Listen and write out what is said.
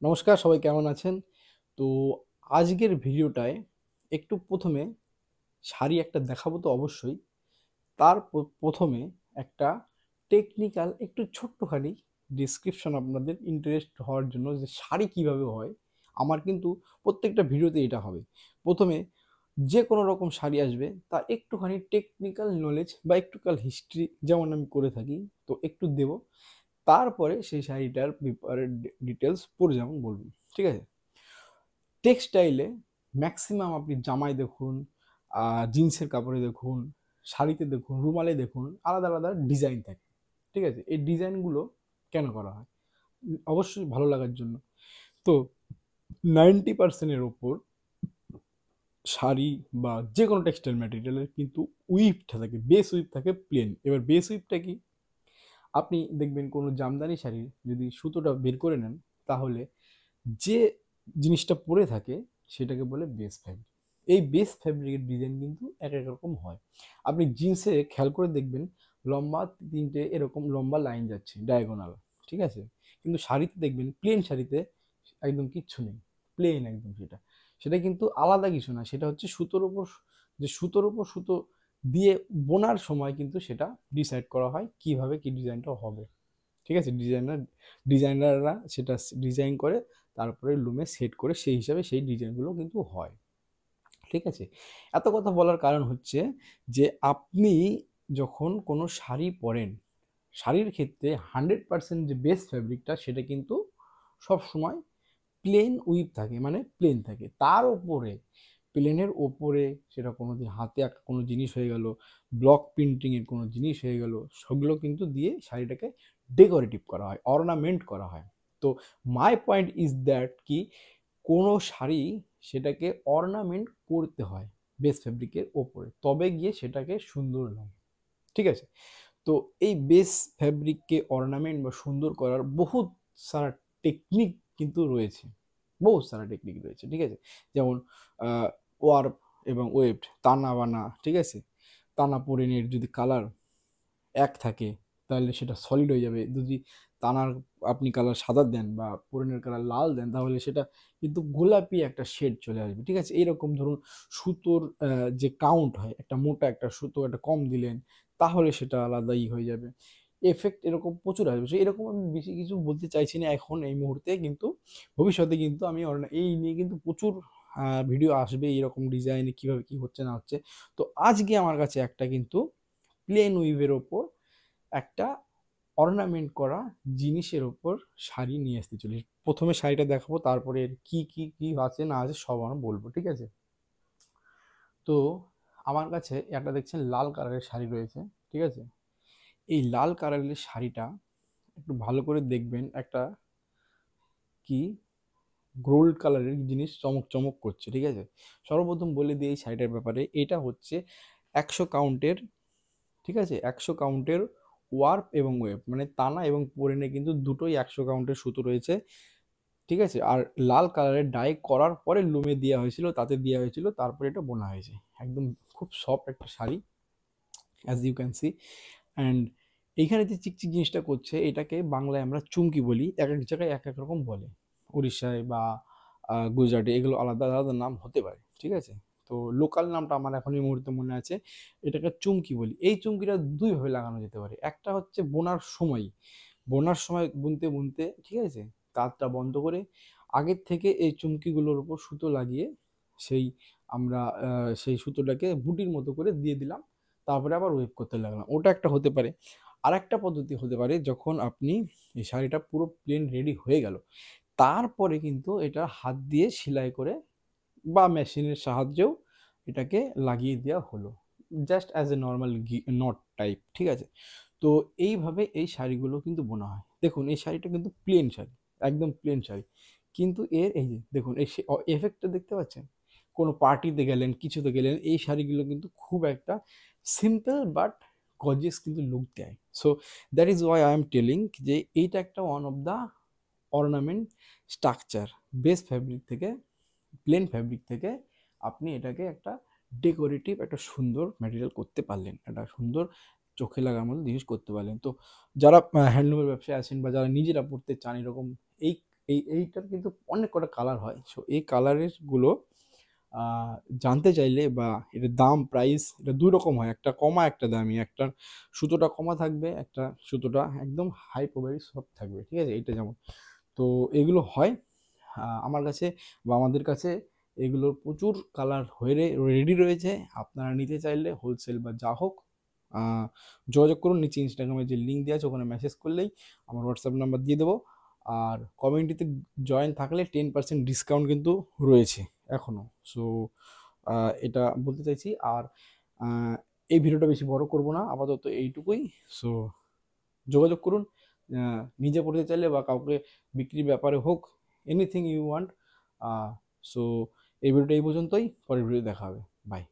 নমস্কার, সবাই কেমন আছেন? তো আজকের ভিডিওটায় একটু প্রথমে শাড়ি একটা দেখাবো তো অবশ্যই। তার প্রথমে একটা টেকনিক্যাল একটু ছোট্টখানি ডিসক্রিপশন আপনাদের ইন্টারেস্ট হওয়ার জন্য যে শাড়ি কিভাবে হয়। আমার কিন্তু প্রত্যেকটা ভিডিওতে এটা হবে। প্রথমে যে কোনো রকম শাড়ি আসবে তার একটুখানি টেকনিক্যাল নলেজ বা একটুখানি হিস্ট্রি যেমন আমি করে থাকি, তো একটু দেব। তারপরে সেই শাড়িটার ব্যাপারে ডিটেলস পড়ে যেমন বলবো। ঠিক আছে? টেক্সটাইলে ম্যাক্সিমাম আপনি জামায় দেখুন, জিন্সের কাপড়ে দেখুন, শাড়িতে দেখুন, রুমালে দেখুন, আলাদা আলাদা ডিজাইন থাকে। ঠিক আছে? এই ডিজাইনগুলো কেন করা হয়? অবশ্যই ভালো লাগার জন্য। তো 90% ওপর শাড়ি বা যে কোনো টেক্সটাইল ম্যাটেরিয়ালের কিন্তু উইভটা থাকে, বেস উইভ থাকে প্লেন। এবার বেস উইভটা কি? আপনি দেখবেন কোনো জামদানি শাড়ির যদি সুতোটা বের করে নেন, তাহলে যে জিনিসটা পরে থাকে সেটাকে বলে বেস ফ্যাব্রিক। এই বেস ফ্যাব্রিকের ডিজাইন কিন্তু এক এক রকম হয়। আপনি জিন্সে খেয়াল করে দেখবেন লম্বা তিনটে এরকম লম্বা লাইন যাচ্ছে ডায়াগোনাল। ঠিক আছে? কিন্তু শাড়িতে দেখবেন প্লেন শাড়িতে একদম কিচ্ছু নেই, প্লেন একদম। সেটা সেটা কিন্তু আলাদা কিছু না, সেটা হচ্ছে সুতোর উপর, যে সুতোর উপর সুতো দিয়ে বোনার সময় কিন্তু সেটা ডিসাইড করা হয় কিভাবে কি ডিজাইনটা হবে। ঠিক আছে? ডিজাইনাররা সেটা ডিজাইন করে, তারপরে লুমে সেট করে সেই হিসাবে সেই ডিজাইনগুলো কিন্তু হয়। ঠিক আছে? এত কথা বলার কারণ হচ্ছে যে আপনি যখন কোনো শাড়ি পরেন, শাড়ির ক্ষেত্রে 100% যে বেস্ট ফ্যাব্রিকটা সেটা কিন্তু সবসময় প্লেন উইভ থাকে, মানে প্লেন থাকে। তার ওপরে, প্লেনের ওপরে সেটা কোনো দিন হাতে আঁকা কোনো জিনিস হয়ে গেল, ব্লক প্রিন্টিংয়ের কোনো জিনিস হয়ে গেল, সেগুলো কিন্তু দিয়ে শাড়িটাকে ডেকোরেটিভ করা হয়, অর্নামেন্ট করা হয়। তো মাই পয়েন্ট ইজ দ্যাট কি, কোনো শাড়ি সেটাকে অর্নামেন্ট করতে হয় বেস ফ্যাব্রিকের ওপরে, তবে গিয়ে সেটাকে সুন্দর লাগে। ঠিক আছে? তো এই বেস ফ্যাব্রিককে অর্নামেন্ট বা সুন্দর করার বহুত সারা টেকনিক কিন্তু রয়েছে, বহুত সারা টেকনিক রয়েছে। ঠিক আছে? যেমন ওয়ার্প এবং ওয়েভড, টানা বানা। ঠিক আছে? টানা পোড়েনের যদি কালার এক থাকে তাহলে সেটা সলিড হয়ে যাবে। যদি তানার আপনি কালার সাদা দেন বা পোড়েনের কালার লাল দেন, তাহলে সেটা কিন্তু গোলাপি একটা শেড চলে আসবে। ঠিক আছে? এইরকম ধরুন সুতোর যে কাউন্ট হয়, একটা মোটা একটা সুতো একটা কম দিলেন, তাহলে সেটা আলাদাই হয়ে যাবে। এফেক্ট এরকম প্রচুর আসবে। এরকম আমি বেশি কিছু বলতে চাইছি না এখন এই মুহূর্তে, কিন্তু ভবিষ্যতে কিন্তু আমি এই নিয়ে কিন্তু প্রচুর ভিডিও আসবে, এরকম ডিজাইনে কিভাবে কি হচ্ছে না হচ্ছে। তো আজকে আমার কাছে একটা কিন্তু প্লেন উইভের ওপর একটা অর্নামেন্ট করা জিনিসের ওপর শাড়ি নিয়ে আসতে চলি। প্রথমে শাড়িটা দেখাবো, তারপরে এর কি কি কি আছে না আছে সব আমরা বলবো। ঠিক আছে? তো আমার কাছে একটা দেখছেন লাল কালারের শাড়ি রয়েছে। ঠিক আছে? এই লাল কালারের শাড়িটা একটু ভালো করে দেখবেন, একটা কি গোল্ড কালারের জিনিস চমক চমক করছে। ঠিক আছে? সর্বপ্রথম বলে দিই এই শাড়িটার ব্যাপারে, এটা হচ্ছে 100 কাউন্টের। ঠিক আছে? 100 কাউন্টের ওয়ার্প এবং ওয়েভ, মানে টানা এবং পোড়েনে কিন্তু দুটোই 100 কাউন্টের সুতো রয়েছে। ঠিক আছে? আর লাল কালারের ডাই করার পরে লুমে দেওয়া হয়েছিল, তাতে দেওয়া হয়েছিল, তারপরে এটা বোনা হয়েছে। একদম খুব সফট একটা sari, as you can see. And এইখানে যে চিকচিক জিনিসটা করছে, এটাকে বাংলায় আমরা চুমকি বলি, এক এক জায়গায় এক এক রকম বলে। উড়িষ্যায় বা গুজরাটে এগুলো আলাদা আলাদা নাম হতে পারে। ঠিক আছে? তো লোকাল নামটা আমার এখন এই মুহূর্তে মনে আছে, এটাকে চুমকি বলি। এই চুমকিটা দুইভাবে লাগানো যেতে পারে। একটা হচ্ছে বোনার সময়, বোনার সময় বুনতে বুনতে, ঠিক আছে, তারটা বন্ধ করে আগের থেকে এই চুমকিগুলোর উপর সুতো লাগিয়ে সেই আমরা সেই সুতোটাকে বুটির মতো করে দিয়ে দিলাম, তারপরে আবার ওয়েভ করতে লাগলাম। ওটা একটা হতে পারে। আর একটা পদ্ধতি হতে পারে, যখন আপনি এই শাড়িটা পুরো প্লেন রেডি হয়ে গেল, তারপরে কিন্তু এটা হাত দিয়ে সেলাই করে বা মেশিনের সাহায্যেও এটাকে লাগিয়ে দেওয়া হলো, just as a normal not type. ঠিক আছে? তো এইভাবে এই শাড়িগুলো কিন্তু বোনা হয়। দেখুন এই শাড়িটা কিন্তু প্লেন শাড়ি, একদম প্লেন শাড়ি, কিন্তু এর এই যে দেখুন এই এফেক্টটা দেখতে পাচ্ছেন। কোনো পার্টিতে গেলেন, কিছুতে গেলেন, এই শাড়িগুলো কিন্তু খুব একটা সিম্পল বাট গর্জিয়াস কিন্তু লুক দেয়। So that is Y I am telling যে এইটা একটা one of the ornament structure. Base fabric থেকে, প্লেন ফ্যাব্রিক থেকে আপনি এটাকে একটা ডেকোরেটিভ একটা সুন্দর ম্যাটেরিয়াল করতে পারলেন, একটা সুন্দর চোখে লাগার মতো জিনিস করতে পারলেন। তো যারা হ্যান্ডলুমের ব্যবসায় আছেন বা যারা নিজেরা পড়তে চান এরকম, এই এইটার কিন্তু অনেক কটা কালার হয়। সো এই কালারের গুলো জানতে চাইলে বা এটার দাম প্রাইস এটা দুই রকম হয়, একটা কমা একটা দামি। একটা সুতোটা কমা থাকবে, একটা সুতোটা একদম হাই কোয়ালিটি সফট থাকবে, ঠিক আছে? এটা যেমন, তো এগুলো হয় আমার কাছে বা আমাদের কাছে এগুলোর প্রচুর কালার হয়ে রেডি রয়েছে। আপনারা নিতে চাইলে হোলসেল বা যা হোক আহ, যোগাযোগ করুন। নিচে ইনস্টাগ্রামে যে লিঙ্ক দেওয়া আছে ওখানে মেসেজ করলেই আমার হোয়াটসঅ্যাপ নাম্বার দিয়ে দেবো। আর কমিউনিটিতে জয়েন থাকলে 10% ডিসকাউন্ট কিন্তু রয়েছে এখনও। সো এটা বলতে চাইছি। আর আহ, এই ভিডিওটা বেশি বড় করব না, আপাতত এইটুকুই। সো যোগাযোগ করুন নিজে পড়তে চাইলে বা কাউকে বিক্রির ব্যাপারে হোক, এনিথিং ইউ ওয়ান্ট। সো এই ভিডিওটা এই পর্যন্তই, পরের ভিডিও দেখা হবে। বাই।